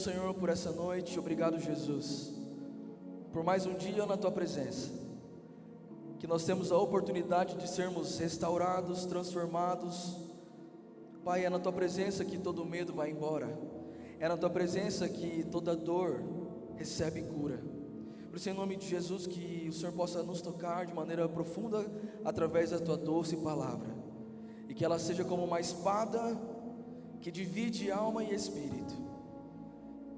Senhor, por essa noite, obrigado, Jesus, por mais um dia na Tua presença, que nós temos a oportunidade de sermos restaurados, transformados. Pai, é na Tua presença que todo medo vai embora, é na Tua presença que toda dor recebe cura. Por isso, em nome de Jesus, que o Senhor possa nos tocar de maneira profunda através da Tua doce palavra, e que ela seja como uma espada que divide alma e espírito.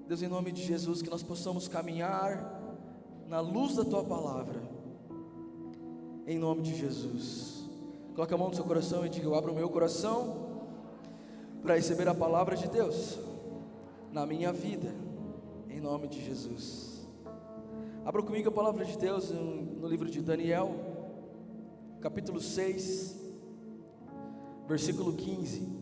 Deus, em nome de Jesus, que nós possamos caminhar na luz da Tua palavra, em nome de Jesus. Coloque a mão no seu coração e diga: eu abro o meu coração para receber a palavra de Deus na minha vida, em nome de Jesus. Abra comigo a palavra de Deus no livro de Daniel, capítulo 6, versículo 15.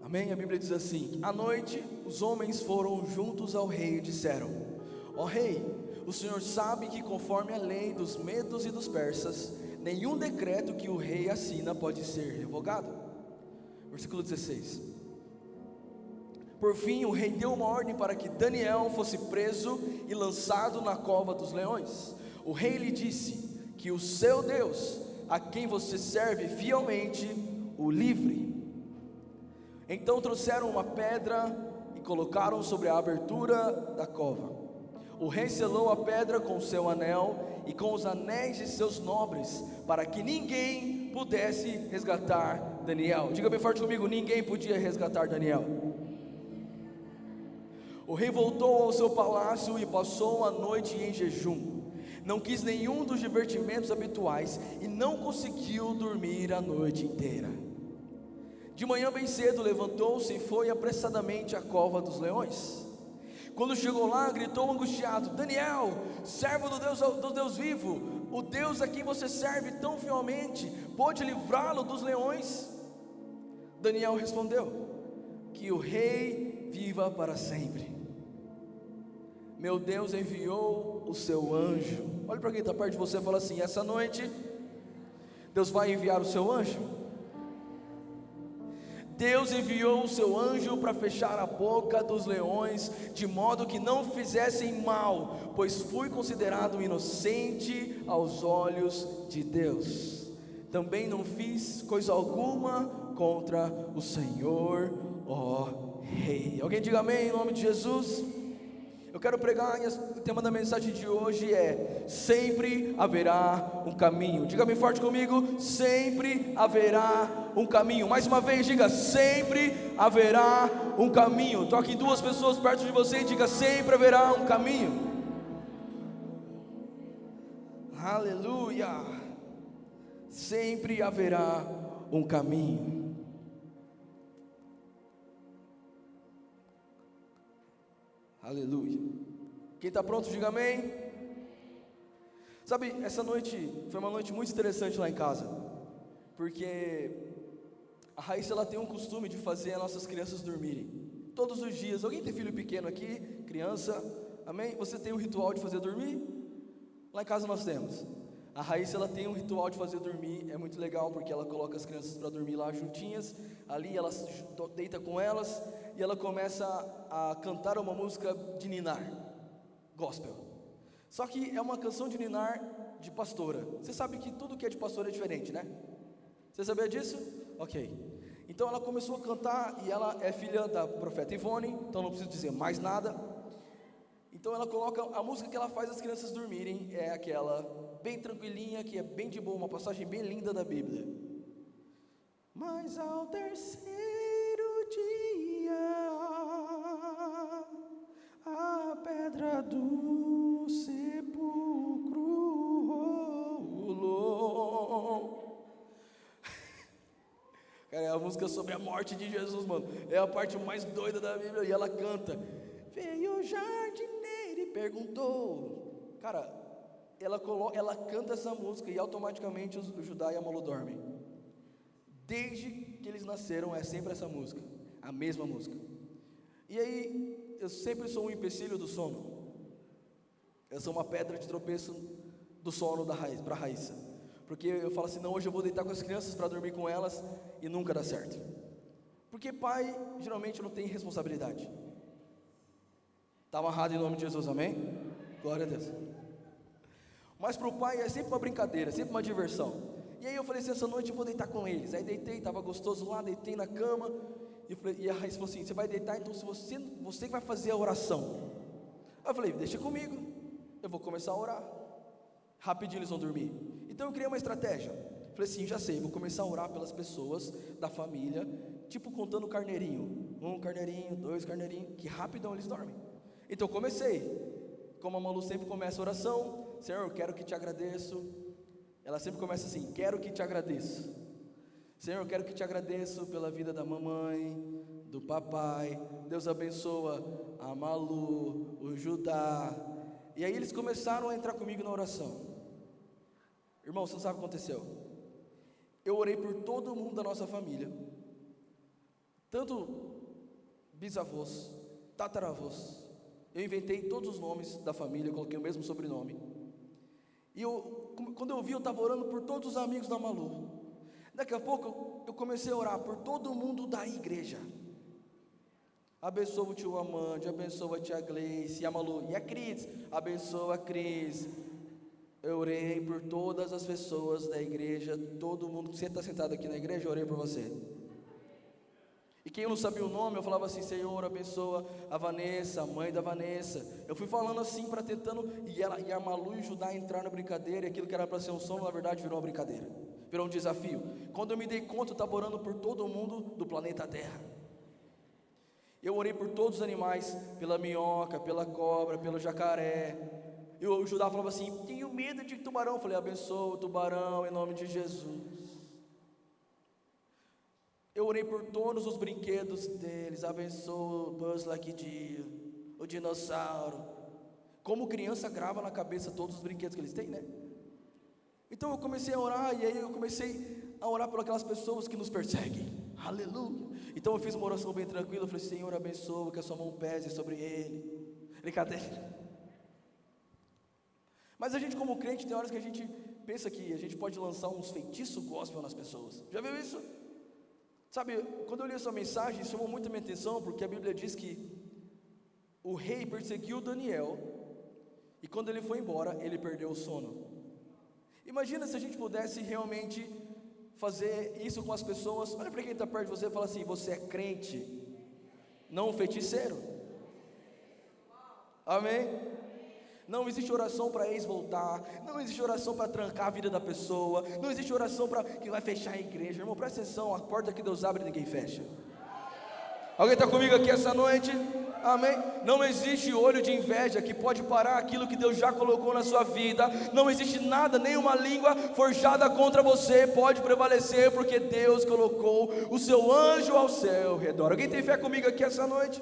Amém? A Bíblia diz assim: à noite os homens foram juntos ao rei e disseram: ó rei, o Senhor sabe que conforme a lei dos medos e dos persas, nenhum decreto que o rei assina pode ser revogado. Versículo 16. Por fim o rei deu uma ordem para que Daniel fosse preso e lançado na cova dos leões. O rei lhe disse que o seu Deus, a quem você serve fielmente, o livre. Então trouxeram uma pedra e colocaram sobre a abertura da cova. O rei selou a pedra com o seu anel e com os anéis de seus nobres, para que ninguém pudesse resgatar Daniel. Diga bem forte comigo: ninguém podia resgatar Daniel. O rei voltou ao seu palácio e passou a noite em jejum. Não quis nenhum dos divertimentos habituais e não conseguiu dormir a noite inteira. De manhã bem cedo levantou-se e foi apressadamente à cova dos leões. Quando chegou lá, gritou angustiado: Daniel, servo do Deus vivo, o Deus a quem você serve tão fielmente, pode livrá-lo dos leões? Daniel respondeu: que o rei viva para sempre. Meu Deus enviou o seu anjo. Olha para quem está perto de você e fala assim: essa noite Deus vai enviar o seu anjo. Deus enviou o seu anjo para fechar a boca dos leões, de modo que não fizessem mal, pois fui considerado inocente aos olhos de Deus. Também não fiz coisa alguma contra o Senhor, ó Rei. Alguém diga amém em nome de Jesus? Eu quero pregar, e o tema da mensagem de hoje é: sempre haverá um caminho. Diga bem forte comigo: sempre haverá um caminho. Mais uma vez, diga: sempre haverá um caminho. Toque duas pessoas perto de você e diga: sempre haverá um caminho. Aleluia. Sempre haverá um caminho. Aleluia. Quem está pronto, diga amém. Sabe, essa noite foi uma noite muito interessante lá em casa, porque a Raíssa, ela tem um costume de fazer as nossas crianças dormirem todos os dias. Alguém tem filho pequeno aqui? Criança? Amém? Você tem um ritual de fazer dormir? Lá em casa nós temos. A Raíssa, ela tem um ritual de fazer dormir. É muito legal, porque ela coloca as crianças para dormir lá juntinhas. Ali ela deita com elas e ela começa a cantar uma música de ninar, gospel. Só que é uma canção de ninar de pastora. Você sabe que tudo que é de pastora é diferente, né? Você sabia disso? Ok. Então ela começou a cantar, e ela é filha da profeta Ivone, então não preciso dizer mais nada. Então ela coloca, a música que ela faz as crianças dormirem é aquela bem tranquilinha, que é bem de boa, uma passagem bem linda da Bíblia. Mas ao terceiro dia, a pedra do sepulcro rolou. Cara, é a música sobre a morte de Jesus, mano. É a parte mais doida da Bíblia. E ela canta: veio o jardineiro e perguntou. Cara, ela canta essa música e automaticamente o Judá e a Malu dormem. Desde que eles nasceram é sempre essa música, a mesma música. E aí, eu sempre sou um empecilho do sono. Eu sou uma pedra de tropeço do sono para a Raíssa. Porque eu falo assim, não, hoje eu vou deitar com as crianças para dormir com elas, e nunca dá certo. Porque pai, geralmente, não tem responsabilidade. Está amarrado em nome de Jesus, amém? Glória a Deus. Mas para o pai é sempre uma brincadeira, sempre uma diversão. E aí eu falei assim, essa noite eu vou deitar com eles. Aí deitei, estava gostoso lá, deitei na cama. E a Raíssa falou assim, você vai deitar, então se você que vai fazer a oração. Aí eu falei, deixa comigo, eu vou começar a orar. Rapidinho eles vão dormir. Então eu criei uma estratégia. Falei assim, já sei, vou começar a orar pelas pessoas da família, tipo contando carneirinho. 1 carneirinho, 2 carneirinhos, que rapidão eles dormem. Então eu comecei. Como a Malu sempre começa a oração, Senhor, eu quero que te agradeço. Ela sempre começa assim, quero que te agradeço. Senhor, eu quero que te agradeço pela vida da mamãe, do papai. Deus abençoa a Malu, o Judá. E aí eles começaram a entrar comigo na oração. Irmão, você não sabe o que aconteceu? Eu orei por todo mundo da nossa família. Tanto bisavós, tataravós. Eu inventei todos os nomes da família, coloquei o mesmo sobrenome. E quando eu vi, eu estava orando por todos os amigos da Malu. Daqui a pouco eu comecei a orar por todo mundo da igreja. Abençoa o tio Amande, abençoa a tia Gleice, a Malu e a Cris, abençoa a Cris. Eu orei por todas as pessoas da igreja, todo mundo. Você está sentado aqui na igreja, eu orei por você. E quem eu não sabia o nome, eu falava assim, Senhor, abençoa a Vanessa, a mãe da Vanessa. Eu fui falando assim, para tentando, e a Malu e o Judá entraram na brincadeira, e aquilo que era para ser um sono, na verdade virou uma brincadeira, virou um desafio. Quando eu me dei conta, eu estava orando por todo mundo do planeta Terra. Eu orei por todos os animais, pela minhoca, pela cobra, pelo jacaré. E o Judá falava assim, tenho medo de tubarão. Eu falei, abençoa o tubarão em nome de Jesus. Eu orei por todos os brinquedos deles, abençoa o Buzz Lightyear, o dinossauro. Como criança grava na cabeça todos os brinquedos que eles têm, né? Então eu comecei a orar, e aí eu comecei a orar por aquelas pessoas que nos perseguem. Aleluia. Então eu fiz uma oração bem tranquila, eu falei, Senhor, abençoa, que a sua mão pese sobre ele. Brincadeira. Mas a gente como crente, tem horas que a gente pensa que a gente pode lançar uns feitiços gospel nas pessoas. Já viu isso? Sabe, quando eu li essa mensagem, chamou muito a minha atenção, porque a Bíblia diz que o rei perseguiu Daniel, e quando ele foi embora, ele perdeu o sono. Imagina se a gente pudesse realmente fazer isso com as pessoas. Olha para quem está perto de você e fala assim, você é crente, não um feiticeiro. Amém? Não existe oração para ex voltar, não existe oração para trancar a vida da pessoa, não existe oração para que vai fechar a igreja. Irmão, presta atenção, a porta que Deus abre ninguém fecha. Alguém está comigo aqui essa noite? Amém? Não existe olho de inveja que pode parar aquilo que Deus já colocou na sua vida. Não existe nada, nenhuma língua forjada contra você pode prevalecer, porque Deus colocou o seu anjo ao seu redor. Alguém tem fé comigo aqui essa noite?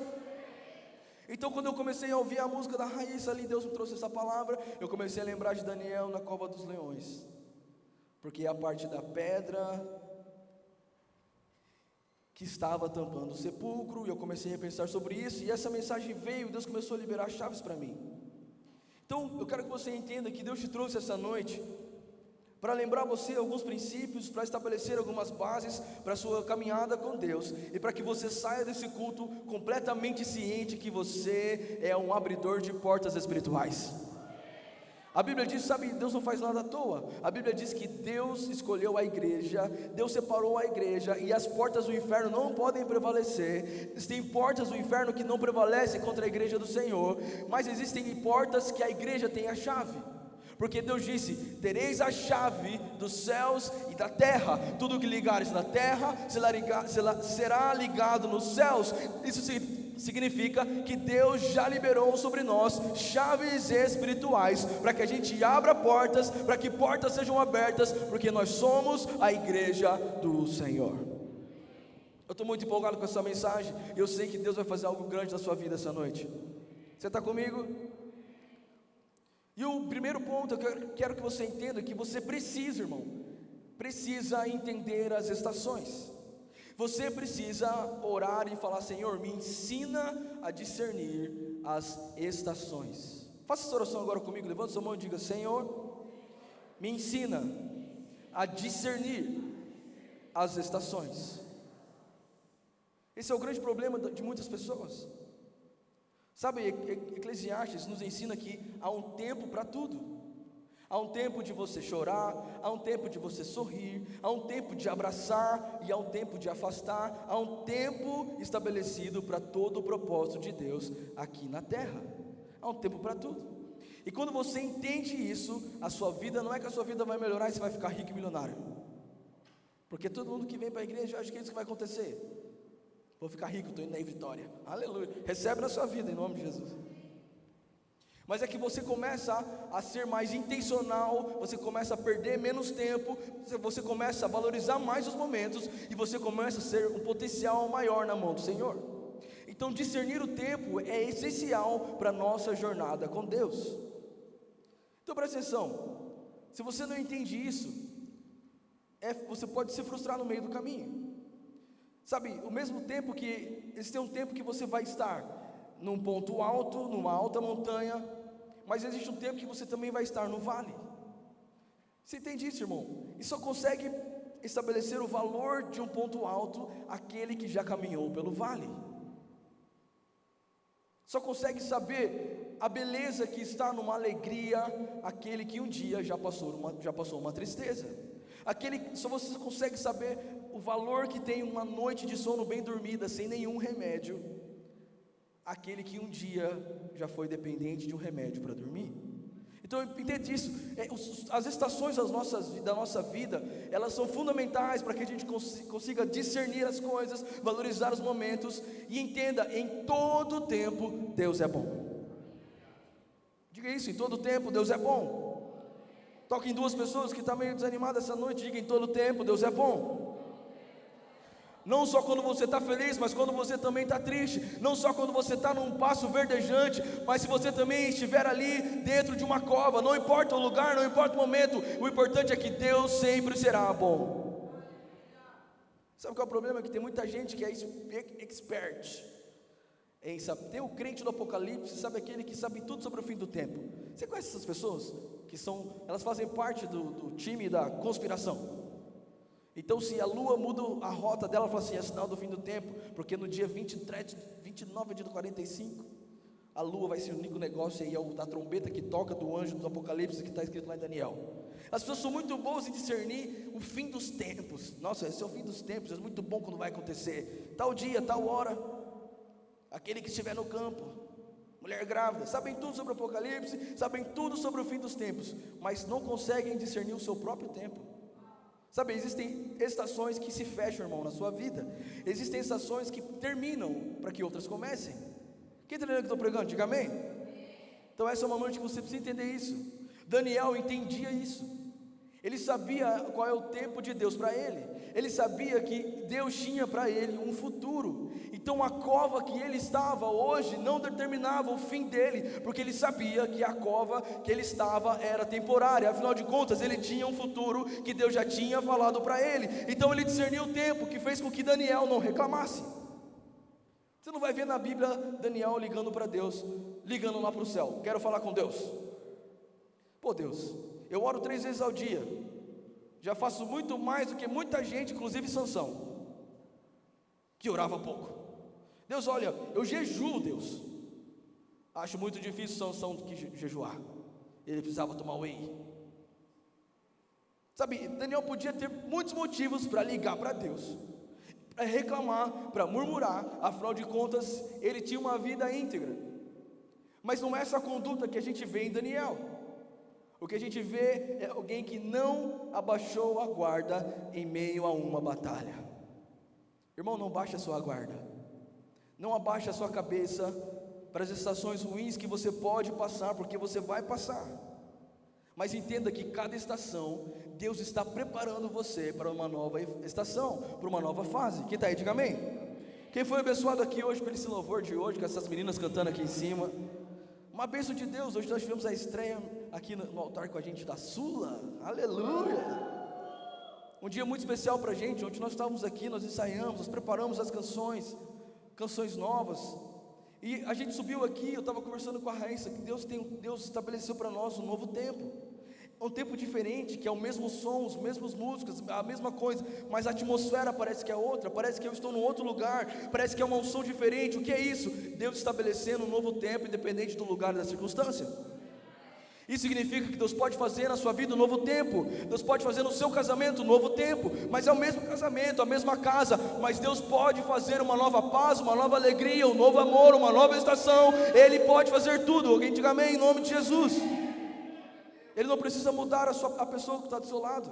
Então quando eu comecei a ouvir a música da Raíssa ali, Deus me trouxe essa palavra, eu comecei a lembrar de Daniel na cova dos leões, porque é a parte da pedra que estava tampando o sepulcro, e eu comecei a pensar sobre isso, e essa mensagem veio, e Deus começou a liberar chaves para mim. Então eu quero que você entenda que Deus te trouxe essa noite para lembrar você alguns princípios, para estabelecer algumas bases para a sua caminhada com Deus, e para que você saia desse culto completamente ciente que você é um abridor de portas espirituais. A Bíblia diz, sabe, Deus não faz nada à toa. A Bíblia diz que Deus escolheu a igreja, Deus separou a igreja, e as portas do inferno não podem prevalecer. Existem portas do inferno que não prevalecem contra a igreja do Senhor, mas existem portas que a igreja tem a chave. Porque Deus disse, tereis a chave dos céus e da terra, tudo que ligares na terra será ligado nos céus. Isso significa que Deus já liberou sobre nós chaves espirituais, para que a gente abra portas, para que portas sejam abertas, porque nós somos a igreja do Senhor. Eu estou muito empolgado com essa mensagem, e eu sei que Deus vai fazer algo grande na sua vida essa noite. Você está comigo? E o primeiro ponto que eu quero que você entenda é que você precisa, irmão, precisa entender as estações. Você precisa orar e falar, Senhor, me ensina a discernir as estações. Faça essa oração agora comigo, levante sua mão e diga: Senhor, me ensina a discernir as estações. Esse é o grande problema de muitas pessoas. Sabe, Eclesiastes nos ensina que há um tempo para tudo. Há um tempo de você chorar, há um tempo de você sorrir, há um tempo de abraçar e há um tempo de afastar. Há um tempo estabelecido para todo o propósito de Deus aqui na terra. Há um tempo para tudo. E quando você entende isso, a sua vida, não é que a sua vida vai melhorar e você vai ficar rico e milionário. Porque todo mundo que vem para a igreja acha que é isso que vai acontecer. Vou ficar rico, estou indo na Vitória. Aleluia. Recebe na sua vida em nome de Jesus. Mas é que você começa a ser mais intencional, você começa a perder menos tempo, você começa a valorizar mais os momentos e você começa a ser um potencial maior na mão do Senhor. Então discernir o tempo é essencial para a nossa jornada com Deus. Então presta atenção, se você não entende isso, você pode se frustrar no meio do caminho. Sabe, o mesmo tempo que, existe um tempo que você vai estar num ponto alto, numa alta montanha, mas existe um tempo que você também vai estar no vale. Você entende isso, irmão? E só consegue estabelecer o valor de um ponto alto aquele que já caminhou pelo vale. Só consegue saber a beleza que está numa alegria aquele que um dia já passou uma tristeza. Só você consegue saber o valor que tem uma noite de sono bem dormida, sem nenhum remédio, aquele que um dia já foi dependente de um remédio para dormir. Então entende isso, as estações da nossa vida, elas são fundamentais para que a gente consiga discernir as coisas, valorizar os momentos, e entenda, em todo tempo Deus é bom. Diga isso, em todo tempo Deus é bom. Toque em duas pessoas que estão meio desanimadas essa noite, diga: em todo tempo Deus é bom. Não só quando você está feliz, mas quando você também está triste. Não só quando você está num passo verdejante, mas se você também estiver ali dentro de uma cova. Não importa o lugar, não importa o momento, o importante é que Deus sempre será bom. Sabe qual é o problema? Que tem muita gente que é expert em saber. Tem o crente do Apocalipse, sabe, aquele que sabe tudo sobre o fim do tempo. Você conhece essas pessoas? Elas fazem parte do time da conspiração. Então, se a lua muda a rota dela, fala assim: é sinal do fim do tempo, porque no dia 29 de 45, a lua vai se unir com o negócio, e aí é a trombeta que toca do anjo do Apocalipse, que está escrito lá em Daniel. As pessoas são muito boas em discernir o fim dos tempos. Nossa, esse é o fim dos tempos, é muito bom quando vai acontecer. Tal dia, tal hora, aquele que estiver no campo, mulher grávida, sabem tudo sobre o Apocalipse, sabem tudo sobre o fim dos tempos, mas não conseguem discernir o seu próprio tempo. Sabe, existem estações que se fecham, irmão, na sua vida. Existem estações que terminam para que outras comecem. Quem está entendendo o que eu estou pregando? Diga amém. Então essa é uma noite que você precisa entender isso. Daniel entendia isso. Ele sabia qual é o tempo de Deus para ele. Ele sabia que Deus tinha para ele um futuro. Então a cova que ele estava hoje não determinava o fim dele, porque ele sabia que a cova que ele estava era temporária. Afinal de contas, ele tinha um futuro que Deus já tinha falado para ele. Então ele discerniu o tempo, que fez com que Daniel não reclamasse. Você não vai ver na Bíblia Daniel ligando para Deus, ligando lá para o céu: quero falar com Deus. Pô, Deus, eu oro 3 vezes ao dia, já faço muito mais do que muita gente, inclusive Sansão, que orava pouco. Deus, olha, eu jejuo, Deus. Acho muito difícil Sansão que jejuar. Ele precisava tomar whey. Sabe, Daniel podia ter muitos motivos para ligar para Deus, para reclamar, para murmurar. Afinal de contas, ele tinha uma vida íntegra. Mas não é essa conduta que a gente vê em Daniel. O que a gente vê é alguém que não abaixou a guarda em meio a uma batalha. Irmão, não baixe a sua guarda, não abaixe a sua cabeça para as estações ruins que você pode passar, porque você vai passar. Mas entenda que cada estação, Deus está preparando você para uma nova estação, para uma nova fase. Quem está aí, diga amém. Quem foi abençoado aqui hoje por esse louvor de hoje, com essas meninas cantando aqui em cima? Uma bênção de Deus. Hoje nós tivemos a estreia aqui no altar com a gente da Sula. Aleluia. Um dia muito especial para a gente, onde nós estávamos aqui, nós ensaiamos, nós preparamos as canções novas. E a gente subiu aqui, eu estava conversando com a Raíssa, que Deus estabeleceu para nós um novo tempo. É um tempo diferente, que é o mesmo som, os mesmos músicos, a mesma coisa, mas a atmosfera parece que é outra, parece que eu estou num outro lugar, parece que é uma unção diferente. O que é isso? Deus estabelecendo um novo tempo, independente do lugar e da circunstância. Isso significa que Deus pode fazer na sua vida um novo tempo, Deus pode fazer no seu casamento um novo tempo, mas é o mesmo casamento, a mesma casa, mas Deus pode fazer uma nova paz, uma nova alegria, um novo amor, uma nova estação. Ele pode fazer tudo. Alguém diga amém em nome de Jesus. Ele não precisa mudar a pessoa que está do seu lado.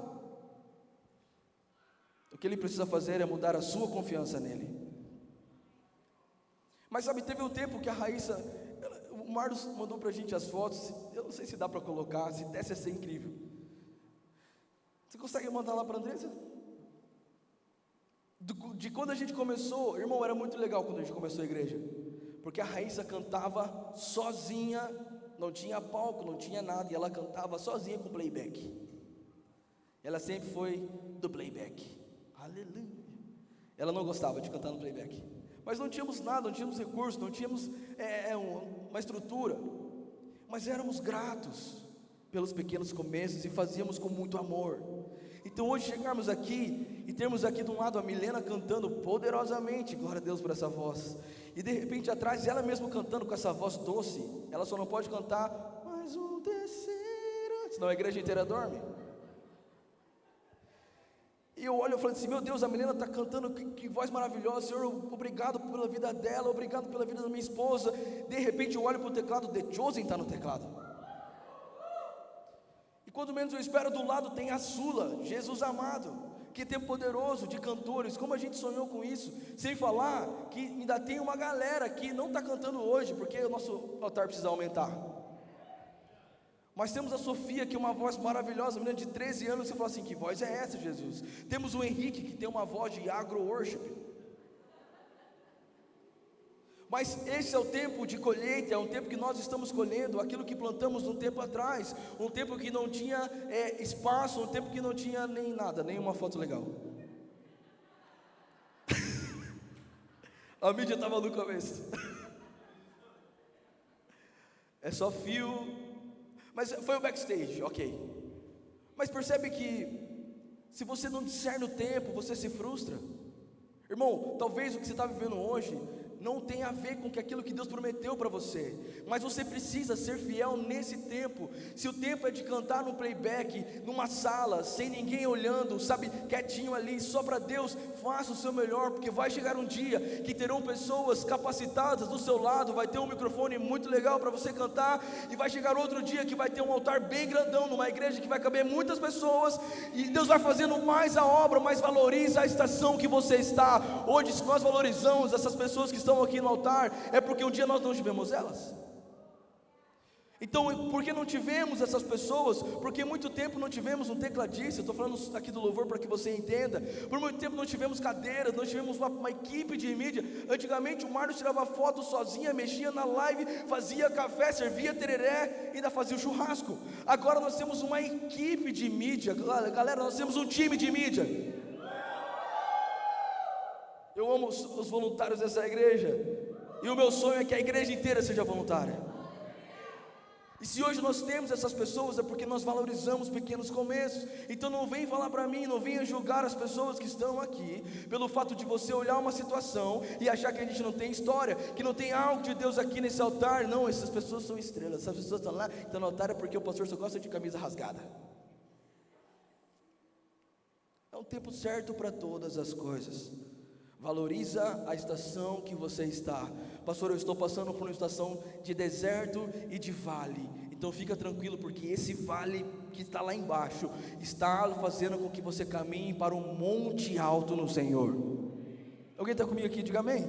O que Ele precisa fazer é mudar a sua confiança nele. Mas sabe, teve um tempo que a Raíssa, o Marlos mandou para a gente as fotos. Eu não sei se dá para colocar, se desse ia ser incrível. Você consegue mandar lá para a Andressa? De quando a gente começou, irmão, era muito legal quando a gente começou a igreja, porque a Raíssa cantava sozinha, não tinha palco, não tinha nada, e ela cantava sozinha com playback. Ela sempre foi do playback. Aleluia. Ela não gostava de cantar no playback, mas não tínhamos nada, não tínhamos recursos, não tínhamos uma estrutura, mas éramos gratos pelos pequenos começos e fazíamos com muito amor. Então hoje chegarmos aqui e termos aqui de um lado a Milena cantando poderosamente, glória a Deus por essa voz, e de repente atrás ela mesma cantando com essa voz doce. Ela só não pode cantar mais um terceiro, senão a igreja inteira dorme. E eu olho e falo assim, meu Deus, a Milena está cantando, que voz maravilhosa, Senhor, obrigado pela vida dela, obrigado pela vida da minha esposa. De repente eu olho para o teclado, The Chosen está no teclado. E quando menos eu espero, do lado tem a Sula, Jesus amado. Que tempo poderoso de cantores, como a gente sonhou com isso. Sem falar que ainda tem uma galera que não está cantando hoje, porque o nosso altar precisa aumentar. Mas temos a Sofia, que é uma voz maravilhosa, menina de 13 anos. Você fala assim, que voz é essa, Jesus? Temos o Henrique, que tem uma voz de agro-worship. Mas esse é o tempo de colheita, é um tempo que nós estamos colhendo aquilo que plantamos um tempo atrás, um tempo que não tinha espaço, um tempo que não tinha nem nada, nenhuma foto legal. A mídia estava no começo. É só fio, mas foi o backstage, ok. Mas percebe que se você não discerne o tempo, você se frustra. Irmão, talvez o que você está vivendo hoje não tem a ver com aquilo que Deus prometeu para você, mas você precisa ser fiel nesse tempo. Se o tempo é de cantar no playback, numa sala, sem ninguém olhando, sabe, quietinho ali, só para Deus, faça o seu melhor, porque vai chegar um dia que terão pessoas capacitadas do seu lado, vai ter um microfone muito legal para você cantar, e vai chegar outro dia que vai ter um altar bem grandão, numa igreja que vai caber muitas pessoas, e Deus vai fazendo mais a obra, mais valoriza a estação que você está. Hoje, se nós valorizamos essas pessoas que estão aqui no altar, é porque um dia nós não tivemos elas. Então, por que não tivemos essas pessoas? Porque muito tempo não tivemos um tecladista. Eu estou falando aqui do louvor para que você entenda. Por muito tempo não tivemos cadeiras, não tivemos uma equipe de mídia. Antigamente o Marlos tirava foto sozinha, mexia na live, fazia café, servia tereré, ainda fazia o churrasco. Agora nós temos uma equipe de mídia, galera, nós temos um time de mídia. Eu amo os voluntários dessa igreja, e o meu sonho é que a igreja inteira seja voluntária. E se hoje nós temos essas pessoas, é porque nós valorizamos pequenos começos. Então não vem falar para mim, não venha julgar as pessoas que estão aqui, pelo fato de você olhar uma situação e achar que a gente não tem história, que não tem algo de Deus aqui nesse altar. Não, essas pessoas são estrelas, essas pessoas estão lá, estão no altar é porque o pastor só gosta de camisa rasgada. É um tempo certo para todas as coisas. Valoriza a estação que você está. Pastor, eu estou passando por uma estação de deserto e de vale. Então fica tranquilo, porque esse vale que está lá embaixo está fazendo com que você caminhe para um monte alto no Senhor. Alguém está comigo aqui? Diga amém.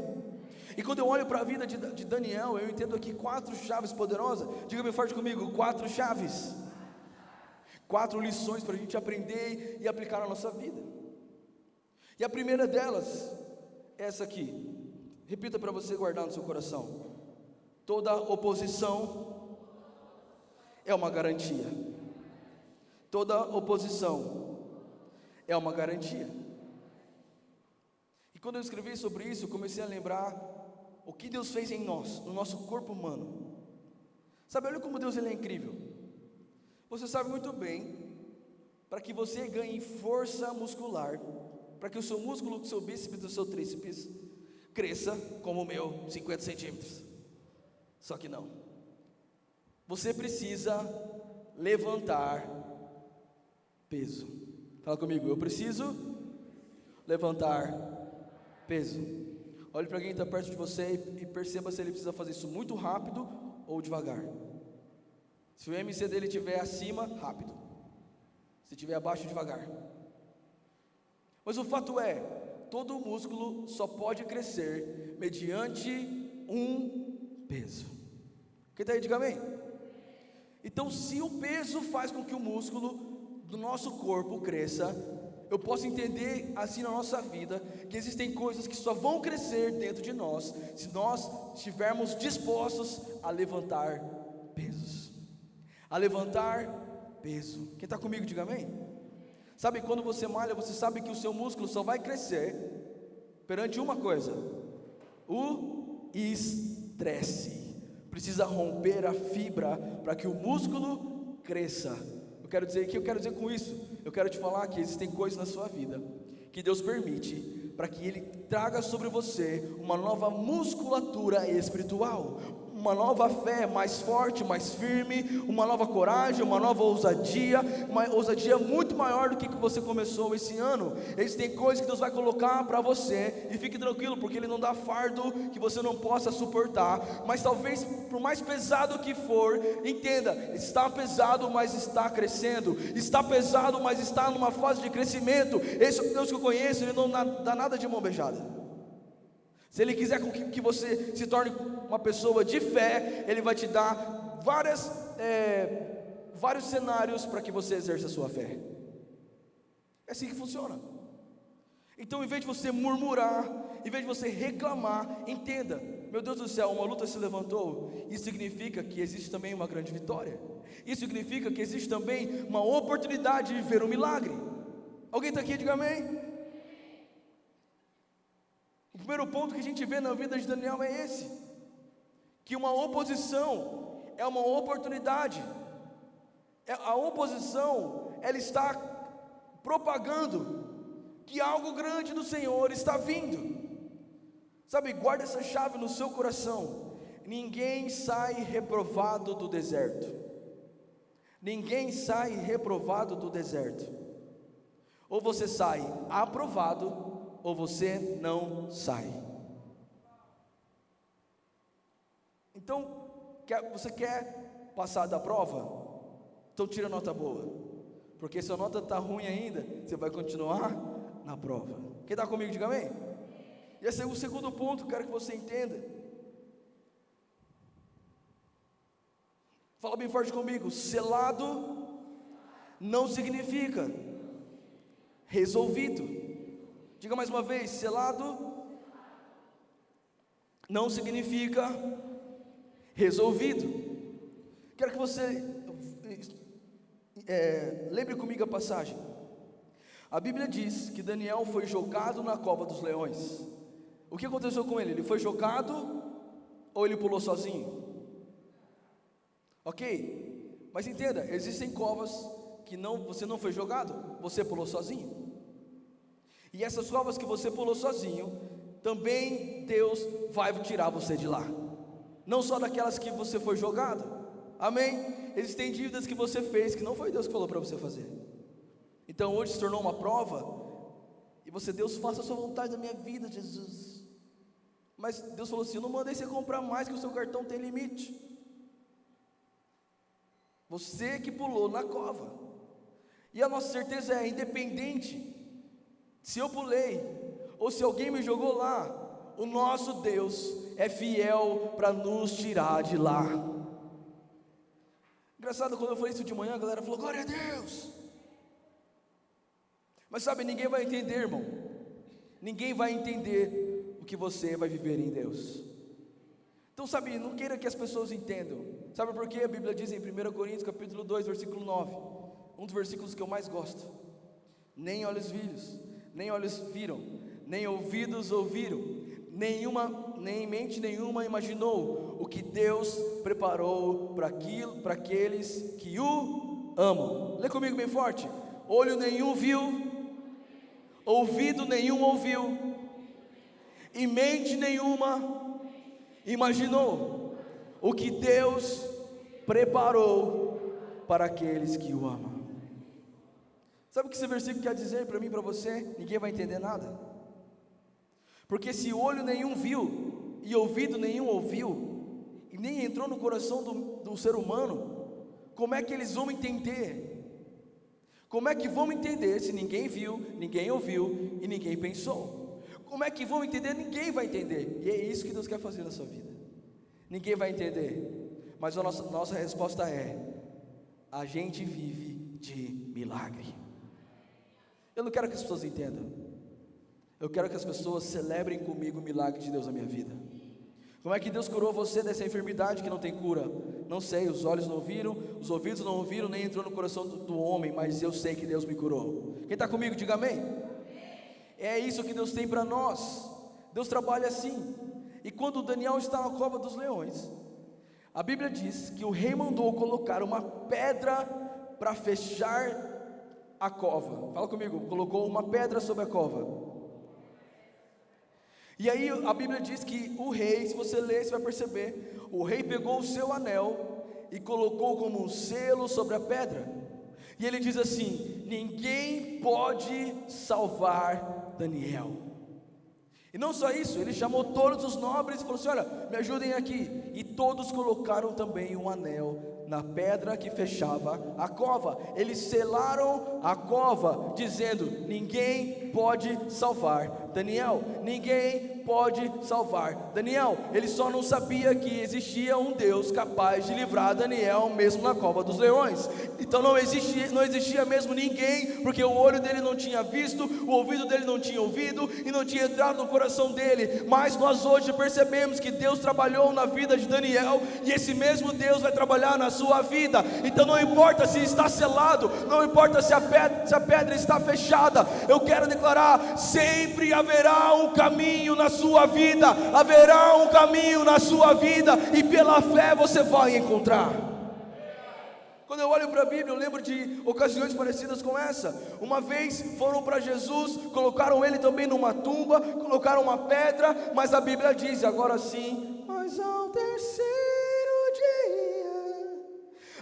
E quando eu olho para a vida de Daniel, eu entendo aqui 4 chaves poderosas. Diga bem forte comigo, 4 chaves. 4 lições para a gente aprender e aplicar na nossa vida. E a primeira delas, essa aqui, repita para você guardar no seu coração: toda oposição é uma garantia. Toda oposição é uma garantia. E quando eu escrevi sobre isso, eu comecei a lembrar o que Deus fez em nós, no nosso corpo humano. Sabe, olha como Deus ele é incrível. Você sabe muito bem, para que você ganhe força muscular, para que o seu músculo, o seu bíceps, o seu tríceps cresça como o meu, 50 centímetros. Só que não. Você precisa levantar peso. Fala comigo, eu preciso levantar peso. Olhe para quem está perto de você e perceba se ele precisa fazer isso muito rápido ou devagar. Se o MC dele estiver acima, rápido. Se estiver abaixo, devagar. Mas o fato é, todo músculo só pode crescer mediante um peso. Quem está aí, diga amém. Então, se o peso faz com que o músculo do nosso corpo cresça, eu posso entender assim na nossa vida, que existem coisas que só vão crescer dentro de nós, se nós estivermos dispostos a levantar pesos. A levantar peso. Quem está comigo, diga amém. Sabe, quando você malha, você sabe que o seu músculo só vai crescer perante uma coisa: o estresse. Precisa romper a fibra para que o músculo cresça. O que eu quero dizer com isso? Eu quero te falar que existem coisas na sua vida que Deus permite para que Ele traga sobre você uma nova musculatura espiritual, uma nova fé mais forte, mais firme, uma nova coragem, uma nova ousadia, uma ousadia muito maior do que você começou esse ano. Existem coisas que Deus vai colocar para você, e fique tranquilo, porque Ele não dá fardo que você não possa suportar, mas talvez por mais pesado que for, entenda, está pesado, mas está crescendo, está pesado, mas está numa fase de crescimento. Esse é o Deus que eu conheço, Ele não dá nada de mão beijada. Se Ele quiser que você se torne uma pessoa de fé, Ele vai te dar vários cenários para que você exerça a sua fé. É assim que funciona. Então, em vez de você murmurar, em vez de você reclamar, entenda: meu Deus do céu, uma luta se levantou. Isso significa que existe também uma grande vitória. Isso significa que existe também uma oportunidade de ver um milagre. Alguém está aqui? Diga amém. O primeiro ponto que a gente vê na vida de Daniel é esse: que uma oposição é uma oportunidade. A oposição, ela está propagando que algo grande do Senhor está vindo. Sabe, guarda essa chave no seu coração: ninguém sai reprovado do deserto. Ninguém sai reprovado do deserto. Ou você sai aprovado, ou você não sai. Então, você quer passar da prova? Então tira nota boa, porque se a nota está ruim ainda, você vai continuar na prova. Quem está comigo, diga amém. E esse é o segundo ponto que eu quero que você entenda. Fala bem forte comigo: selado não significa resolvido. Diga mais uma vez: selado não significa resolvido. Quero que você lembre comigo a passagem. A Bíblia diz que Daniel foi jogado na cova dos leões. O que aconteceu com ele? Ele foi jogado ou ele pulou sozinho? Ok, mas entenda, existem covas que você não foi jogado, você pulou sozinho. E essas covas que você pulou sozinho, também Deus vai tirar você de lá. Não só daquelas que você foi jogado. Amém? Existem dívidas que você fez que não foi Deus que falou para você fazer. Então hoje se tornou uma prova, e você: Deus, faça a sua vontade na minha vida, Jesus. Mas Deus falou assim: eu não mandei você comprar mais, que o seu cartão tem limite. Você que pulou na cova. E a nossa certeza é: independente se eu pulei ou se alguém me jogou lá, o nosso Deus é fiel para nos tirar de lá. Engraçado, quando eu falei isso de manhã, a galera falou: glória a Deus. Mas sabe, ninguém vai entender, irmão. Ninguém vai entender o que você vai viver em Deus. Então, sabe, não queira que as pessoas entendam. Sabe por quê? A Bíblia diz em 1 Coríntios capítulo 2, versículo 9, um dos versículos que eu mais gosto: nem olhos viram, nem ouvidos ouviram, nem mente nenhuma imaginou o que Deus preparou para aqueles que o amam. Lê comigo bem forte: olho nenhum viu, ouvido nenhum ouviu, e mente nenhuma imaginou o que Deus preparou para aqueles que o amam. Sabe o que esse versículo quer dizer para mim e para você? Ninguém vai entender nada. Porque se olho nenhum viu, e ouvido nenhum ouviu, e nem entrou no coração do ser humano, como é que eles vão entender? Como é que vão entender se ninguém viu, ninguém ouviu e ninguém pensou? Como é que vão entender? Ninguém vai entender. E é isso que Deus quer fazer na sua vida. Ninguém vai entender. Mas a nossa resposta é: a gente vive de milagre. Eu não quero que as pessoas entendam. Eu quero que as pessoas celebrem comigo o milagre de Deus na minha vida. Como é que Deus curou você dessa enfermidade que não tem cura? Não sei, os olhos não viram, os ouvidos não ouviram, nem entrou no coração do homem, mas eu sei que Deus me curou. Quem está comigo, diga amém. É isso que Deus tem para nós. Deus trabalha assim. E quando Daniel está na cova dos leões, a Bíblia diz que o rei mandou colocar uma pedra para fechar a cova. Fala comigo, colocou uma pedra sobre a cova. E aí a Bíblia diz que o rei, se você ler, você vai perceber, o rei pegou o seu anel e colocou como um selo sobre a pedra. E ele diz assim: ninguém pode salvar Daniel. E não só isso, ele chamou todos os nobres e falou assim: olha, me ajudem aqui. E todos colocaram também um anel na pedra que fechava a cova. Eles selaram a cova, dizendo: ninguém pode salvar Daniel. Ninguém pode salvar Daniel. Ele só não sabia que existia um Deus capaz de livrar Daniel mesmo na cova dos leões. Então não existia mesmo ninguém, porque o olho dele não tinha visto, o ouvido dele não tinha ouvido e não tinha entrado no coração dele. Mas nós hoje percebemos que Deus trabalhou na vida de Daniel, e esse mesmo Deus vai trabalhar na sua vida. Então não importa se está selado, não importa se a pedra está fechada, eu quero declarar: sempre haverá um caminho na sua vida, haverá um caminho na sua vida, e pela fé você vai encontrar. Quando eu olho para a Bíblia, eu lembro de ocasiões parecidas com essa. Uma vez foram para Jesus, colocaram ele também numa tumba, colocaram uma pedra, mas a Bíblia diz, agora sim, mas ao terceiro dia,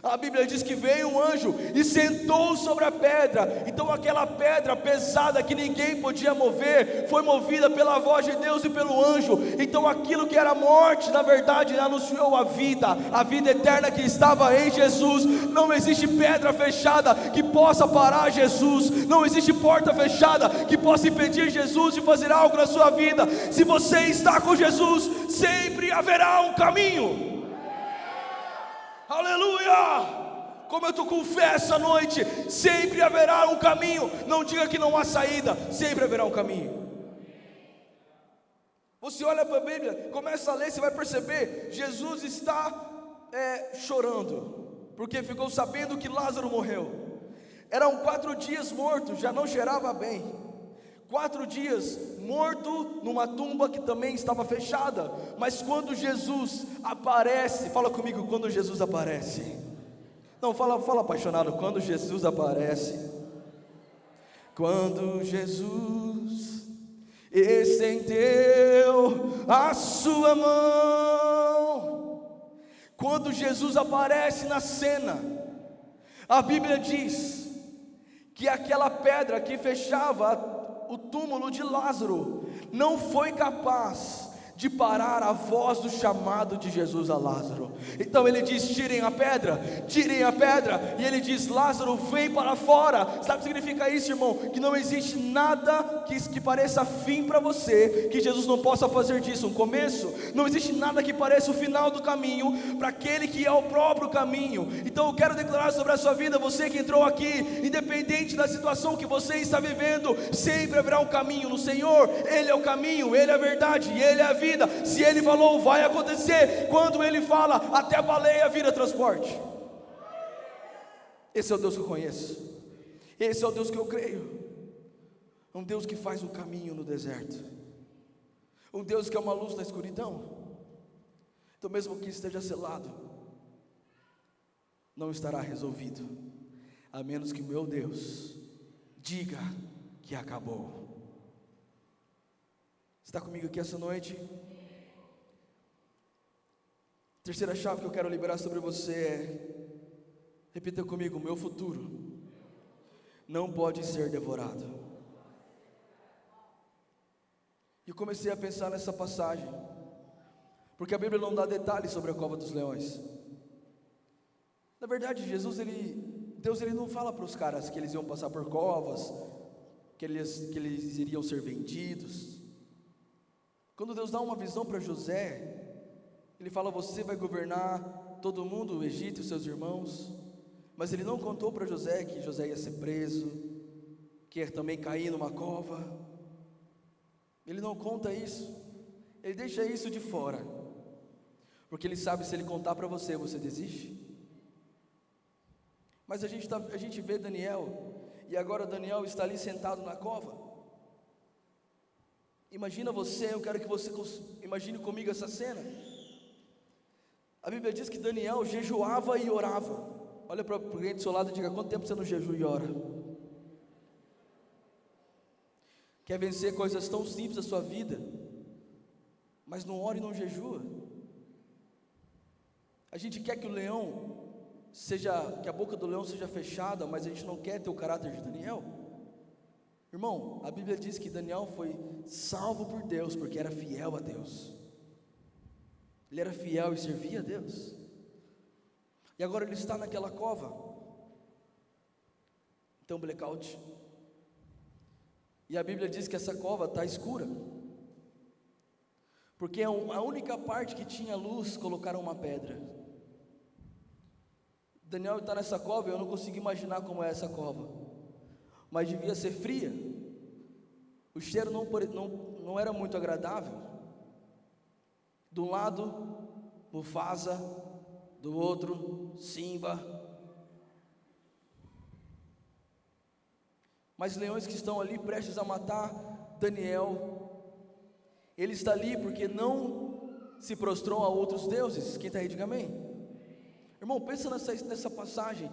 a Bíblia diz que veio um anjo e sentou sobre a pedra. Então aquela pedra pesada que ninguém podia mover, foi movida pela voz de Deus e pelo anjo. Então aquilo que era morte, na verdade anunciou a vida eterna que estava em Jesus. Não existe pedra fechada que possa parar Jesus. Não existe porta fechada que possa impedir Jesus de fazer algo na sua vida. Se você está com Jesus, sempre haverá um caminho. Aleluia! Como eu estou com fé essa noite, sempre haverá um caminho. Não diga que não há saída, sempre haverá um caminho. Você olha para a Bíblia, começa a ler, você vai perceber, Jesus está chorando, porque ficou sabendo que Lázaro morreu. Eram 4 dias morto, já não cheirava bem. 4 dias morto numa tumba que também estava fechada. Mas quando Jesus aparece, fala comigo, quando Jesus aparece. Não, fala apaixonado, quando Jesus aparece. Quando Jesus estendeu a sua mão. Quando Jesus aparece na cena, a Bíblia diz que aquela pedra que fechava o túmulo de Lázaro não foi capaz de parar a voz do chamado de Jesus a Lázaro. Então ele diz: tirem a pedra, e ele diz: Lázaro, vem para fora. Sabe o que significa isso, irmão? Que não existe nada que pareça fim para você, que Jesus não possa fazer disso um começo. Não existe nada que pareça o final do caminho, para aquele que é o próprio caminho. Então eu quero declarar sobre a sua vida, você que entrou aqui, independente da situação que você está vivendo, sempre haverá um caminho no Senhor. Ele é o caminho, Ele é a verdade, Ele é a vida. Se Ele falou, vai acontecer. Quando Ele fala, até a baleia vira transporte. Esse é o Deus que eu conheço, esse é o Deus que eu creio. É um Deus que faz um caminho no deserto, um Deus que é uma luz na escuridão. Então, mesmo que esteja selado, não estará resolvido, a menos que meu Deus diga que acabou. Está comigo aqui essa noite? Terceira chave que eu quero liberar sobre você é, repita comigo: meu futuro não pode ser devorado. E eu comecei a pensar nessa passagem, porque a Bíblia não dá detalhes sobre a cova dos leões. Na verdade, Deus não fala para os caras que eles iam passar por covas, que eles iriam ser vendidos. Quando Deus dá uma visão para José, Ele fala: você vai governar todo mundo, o Egito e os seus irmãos. Mas Ele não contou para José que José ia ser preso, que ia também cair numa cova. Ele não conta isso, Ele deixa isso de fora, porque Ele sabe, se Ele contar para você, você desiste. Mas a gente vê Daniel, e agora Daniel está ali sentado na cova. Imagina você, eu quero que você imagine comigo essa cena. A Bíblia diz que Daniel jejuava e orava. Olha para alguém do seu lado e diga: quanto tempo você não jejua e ora? Quer vencer coisas tão simples da sua vida, mas não ora e não jejua? A gente quer que que a boca do leão seja fechada, mas a gente não quer ter o caráter de Daniel. Irmão, a Bíblia diz que Daniel foi salvo por Deus porque era fiel a Deus. Ele era fiel e servia a Deus. E agora ele está naquela cova. Então, blackout. E a Bíblia diz que essa cova está escura, porque a única parte que tinha luz, colocaram uma pedra. Daniel está nessa cova, eu não consigo imaginar como é essa cova, mas devia ser fria. O cheiro não era muito agradável. De um lado, Mufasa, do outro, Simba. Mas leões que estão ali prestes a matar Daniel. Ele está ali porque não se prostrou a outros deuses. Quem está aí, diga amém. Irmão, pensa nessa passagem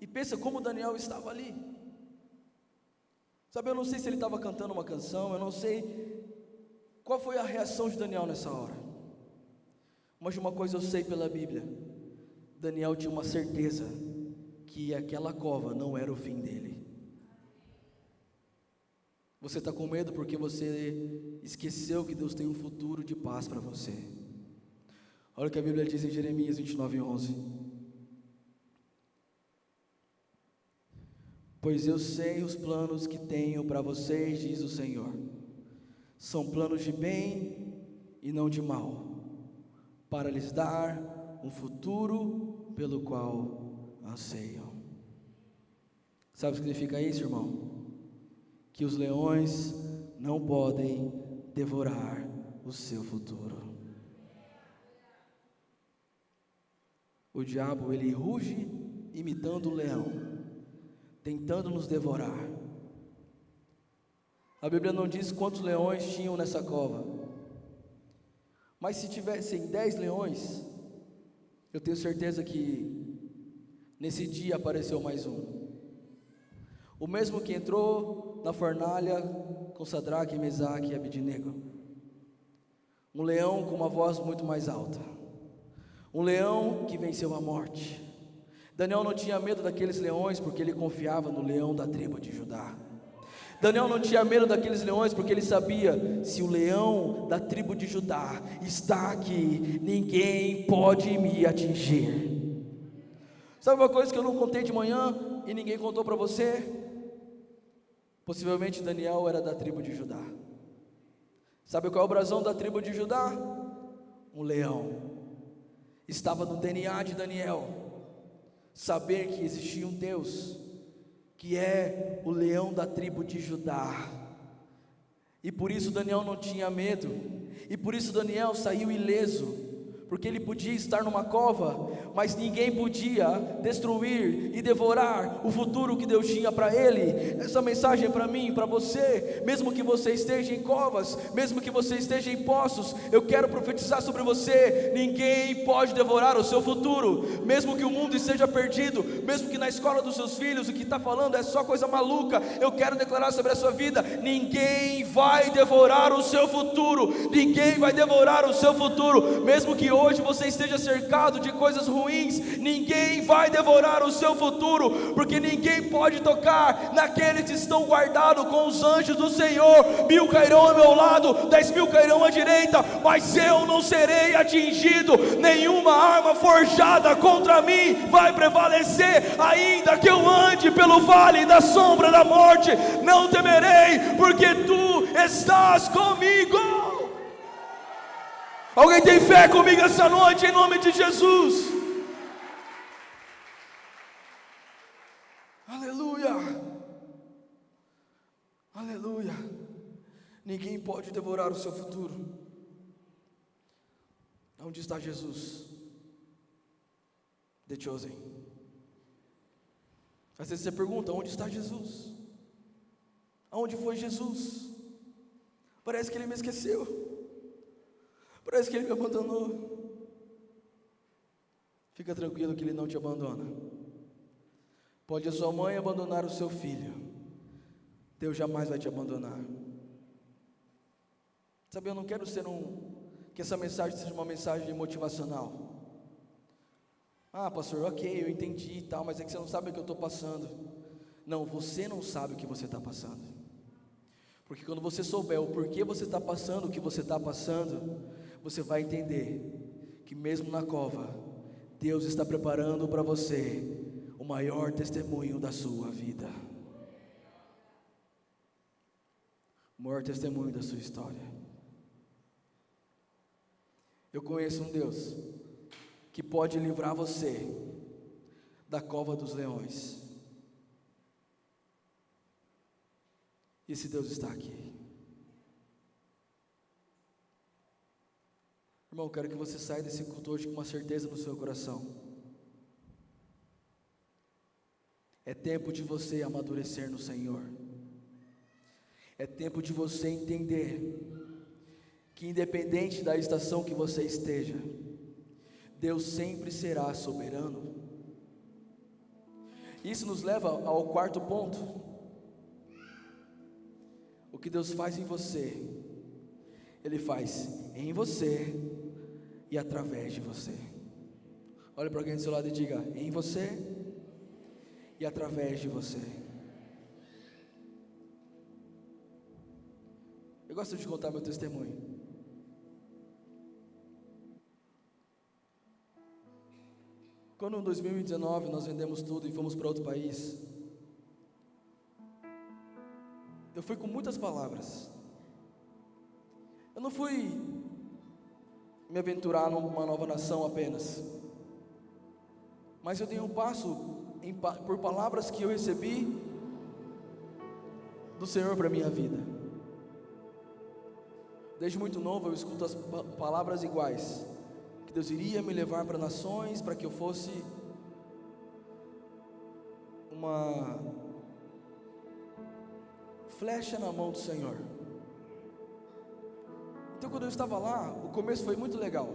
e pensa como Daniel estava ali. Sabe, eu não sei se ele estava cantando uma canção, eu não sei qual foi a reação de Daniel nessa hora, mas de uma coisa eu sei pela Bíblia: Daniel tinha uma certeza que aquela cova não era o fim dele. Você está com medo porque você esqueceu que Deus tem um futuro de paz para você. Olha o que a Bíblia diz em Jeremias 29:11. Pois eu sei os planos que tenho para vocês, diz o Senhor. São planos de bem e não de mal, para lhes dar um futuro pelo qual anseiam. Sabe o que significa isso, irmão? Que os leões não podem devorar o seu futuro. O diabo, ele ruge imitando o leão, tentando nos devorar. A Bíblia não diz quantos leões tinham nessa cova, mas se tivessem 10 leões, eu tenho certeza que nesse dia apareceu mais um. O mesmo que entrou na fornalha com Sadraque, Mesaque e Abednego. Um leão com uma voz muito mais alta. Um leão que venceu a morte. Daniel não tinha medo daqueles leões porque ele confiava no leão da tribo de Judá. Daniel não tinha medo daqueles leões porque ele sabia: se o leão da tribo de Judá está aqui, ninguém pode me atingir. Sabe uma coisa que eu não contei de manhã e ninguém contou para você? Possivelmente Daniel era da tribo de Judá. Sabe qual é o brasão da tribo de Judá? Um leão. Estava no DNA de Daniel saber que existia um Deus que é o leão da tribo de Judá. E por isso Daniel não tinha medo. E por isso Daniel saiu ileso, porque ele podia estar numa cova, mas ninguém podia destruir e devorar o futuro que Deus tinha para ele. Essa mensagem é para mim, para você. Mesmo que você esteja em covas, mesmo que você esteja em poços, eu quero profetizar sobre você: ninguém pode devorar o seu futuro. Mesmo que o mundo esteja perdido, mesmo que na escola dos seus filhos o que está falando é só coisa maluca, eu quero declarar sobre a sua vida: ninguém vai devorar o seu futuro. Ninguém vai devorar o seu futuro. Mesmo que hoje você esteja cercado de coisas ruins, ninguém vai devorar o seu futuro, porque ninguém pode tocar naqueles que estão guardados com os anjos do Senhor. 1000 cairão ao meu lado, 10.000 cairão à direita, mas eu não serei atingido. Nenhuma arma forjada contra mim vai prevalecer. Ainda que eu ande pelo vale da sombra da morte, não temerei, porque tu estás comigo. Alguém tem fé comigo essa noite, em nome de Jesus? Aleluia, aleluia. Ninguém pode devorar o seu futuro. Onde está Jesus? The Chosen. Às vezes você pergunta: onde está Jesus? Aonde foi Jesus? Parece que ele me esqueceu. Parece que ele me abandonou. Fica tranquilo que ele não te abandona. Pode a sua mãe abandonar o seu filho, Deus jamais vai te abandonar. Sabe, eu não quero ser que essa mensagem seja uma mensagem motivacional. Ah, pastor, ok, eu entendi e tal, mas é que você não sabe o que eu estou passando. Não, você não sabe o que você está passando. Porque quando você souber o porquê você está passando o que você está passando, você vai entender que mesmo na cova, Deus está preparando para você o maior testemunho da sua vida, o maior testemunho da sua história. Eu conheço um Deus que pode livrar você da cova dos leões. Esse Deus está aqui. Irmão, eu quero que você saia desse culto hoje com uma certeza no seu coração. É tempo de você amadurecer no Senhor. É tempo de você entender que independente da estação que você esteja, Deus sempre será soberano. Isso nos leva ao quarto ponto. O que Deus faz em você, Ele faz em você e através de você. Olha para alguém do seu lado e diga: em você e através de você. Eu gosto de contar meu testemunho. Quando em 2019 nós vendemos tudo e fomos para outro país, eu fui com muitas palavras. Eu não fui me aventurar numa nova nação apenas, mas eu dei um passo por palavras que eu recebi do Senhor para a minha vida. Desde muito novo eu escuto as palavras iguais, que Deus iria me levar para nações, para que eu fosse uma flecha na mão do Senhor. Então quando eu estava lá, o começo foi muito legal.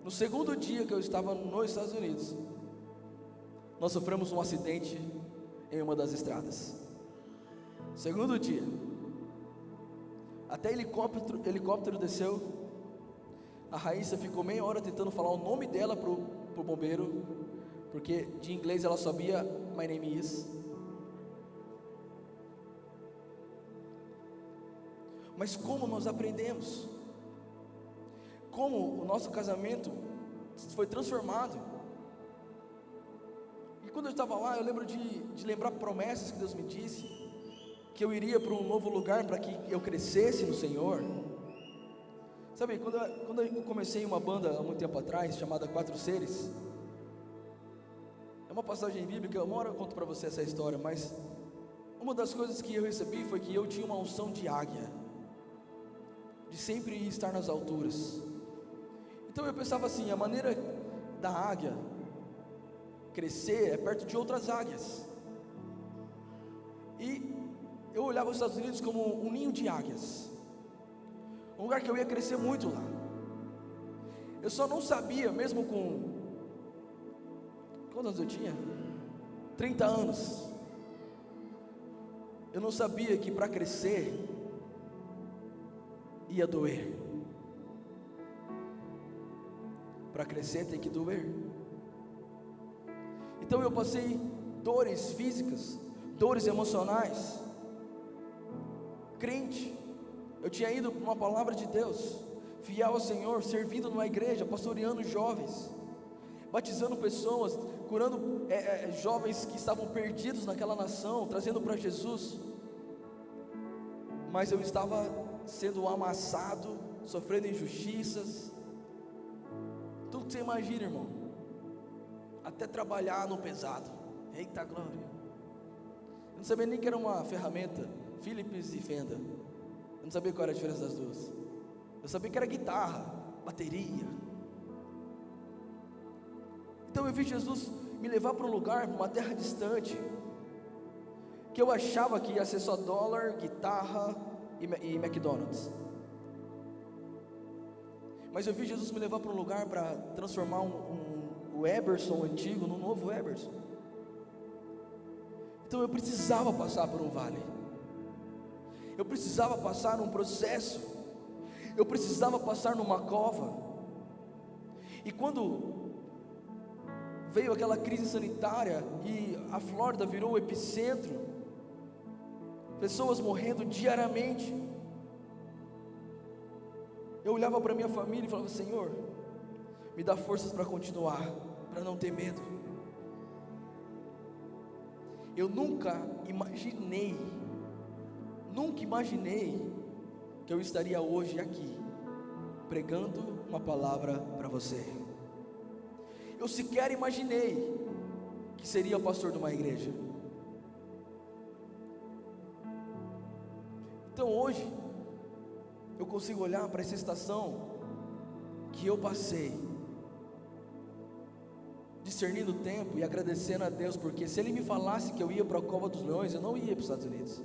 No segundo dia que eu estava nos Estados Unidos, nós sofremos um acidente em uma das estradas. Segundo dia, até helicóptero desceu. A Raíssa ficou meia hora tentando falar o nome dela pro bombeiro, porque de inglês ela sabia my name is. Mas como nós aprendemos, como o nosso casamento foi transformado. E quando eu estava lá, eu lembro de lembrar promessas que Deus me disse, que eu iria para um novo lugar para que eu crescesse no Senhor. Sabe, quando eu comecei uma banda há muito tempo atrás, chamada Quatro Seres, é uma passagem bíblica, uma hora eu conto para você essa história, mas uma das coisas que eu recebi foi que eu tinha uma unção de águia, de sempre estar nas alturas. Então eu pensava assim, a maneira da águia crescer é perto de outras águias. E eu olhava os Estados Unidos como um ninho de águias, um lugar que eu ia crescer muito lá. Eu só não sabia, mesmo com, quantos anos eu tinha? 30 anos. Eu não sabia que para crescer ia doer. Para crescer tem que doer. Então eu passei dores físicas, dores emocionais. Crente, eu tinha ido para uma palavra de Deus, fiel ao Senhor, servindo numa igreja, pastoreando jovens, batizando pessoas, curando jovens que estavam perdidos naquela nação, trazendo para Jesus. Mas eu estava sendo amassado, sofrendo injustiças, tudo que você imagina, irmão, até trabalhar no pesado. Eita glória! Eu não sabia nem que era uma ferramenta Philips e Fender. Eu não sabia qual era a diferença das duas. Eu sabia que era guitarra, bateria. Então eu vi Jesus me levar para um lugar, para uma terra distante, que eu achava que ia ser só dólar, guitarra e McDonald's. Mas eu vi Jesus me levar para um lugar para transformar o Eberson antigo num novo Eberson. Então eu precisava passar por um vale. Eu precisava passar num processo. Eu precisava passar numa cova. E quando veio aquela crise sanitária e a Flórida virou o epicentro, pessoas morrendo diariamente, eu olhava para minha família e falava: Senhor, me dá forças para continuar, para não ter medo. Eu nunca imaginei que eu estaria hoje aqui, pregando uma palavra para você. Eu sequer imaginei que seria pastor de uma igreja. Então hoje, eu consigo olhar para essa estação que eu passei, discernindo o tempo e agradecendo a Deus, porque se Ele me falasse que eu ia para a Cova dos Leões, eu não ia para os Estados Unidos.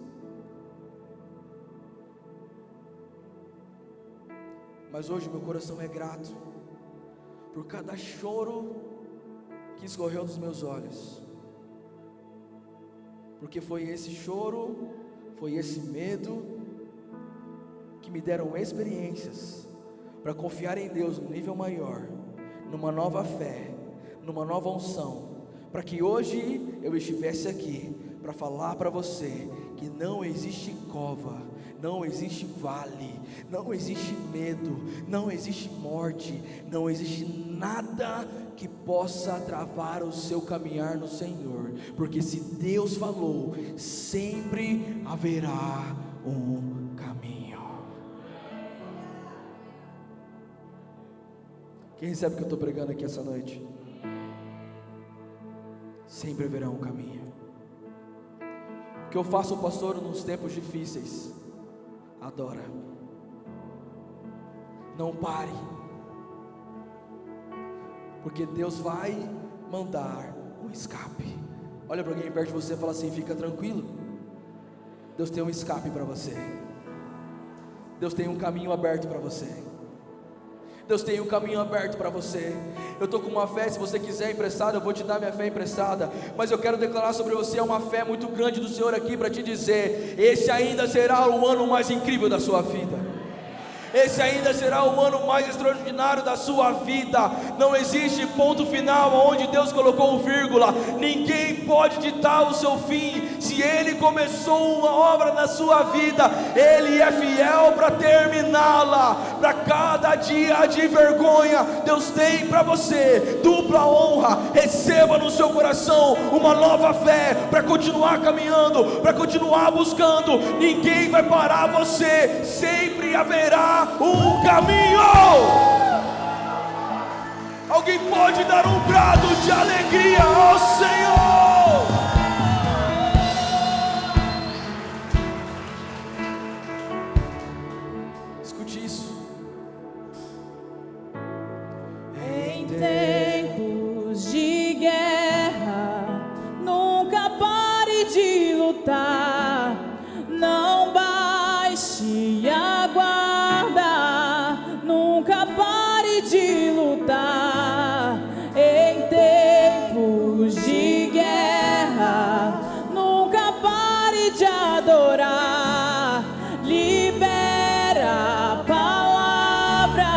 Mas hoje meu coração é grato por cada choro que escorreu dos meus olhos, porque foi esse choro, foi esse medo que me deram experiências para confiar em Deus num nível maior, numa nova fé, numa nova unção, para que hoje eu estivesse aqui para falar para você que não existe cova, não existe vale, não existe medo, não existe morte, não existe nada que possa travar o seu caminhar no Senhor, porque se Deus falou, sempre haverá um caminho. Quem recebe o que eu estou pregando aqui essa noite? Sempre haverá um caminho. O que eu faço, pastor, nos tempos difíceis? Adora. Não pare, porque Deus vai mandar um escape. Olha para alguém perto de você e fala assim: fica tranquilo, Deus tem um escape para você. Deus tem um caminho aberto para você. Deus tem um caminho aberto para você. Eu estou com uma fé, se você quiser emprestada, eu vou te dar minha fé emprestada, mas eu quero declarar sobre você uma fé muito grande do Senhor aqui para te dizer: esse ainda será o ano mais incrível da sua vida. Esse ainda será o ano mais extraordinário da sua vida. Não existe ponto final onde Deus colocou vírgula. Ninguém pode ditar o seu fim. Se Ele começou uma obra na sua vida, Ele é fiel para terminá-la. Para cada dia de vergonha, Deus tem para você dupla honra. Receba no seu coração uma nova fé para continuar caminhando, para continuar buscando. Ninguém vai parar você. Sempre haverá um caminho. Alguém pode dar um brado de alegria ao Senhor? Escute isso. lutar. Não baixe a guarda, nunca pare de lutar. Em tempos de guerra, nunca pare de adorar. Libera a palavra,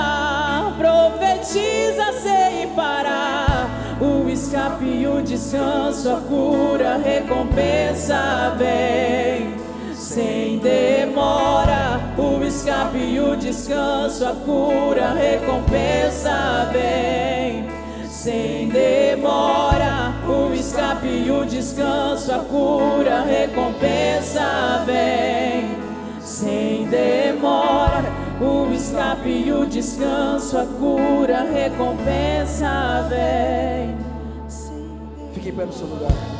profetiza sem parar. O escape e o descanso, a cura, a recompensa vem sem demora. O escape e o descanso, a cura, a recompensa vem sem demora. O escape e o descanso, a cura, a recompensa vem sem demora. O escape e o descanso, a cura, a recompensa vem. Fique em pé no seu lugar.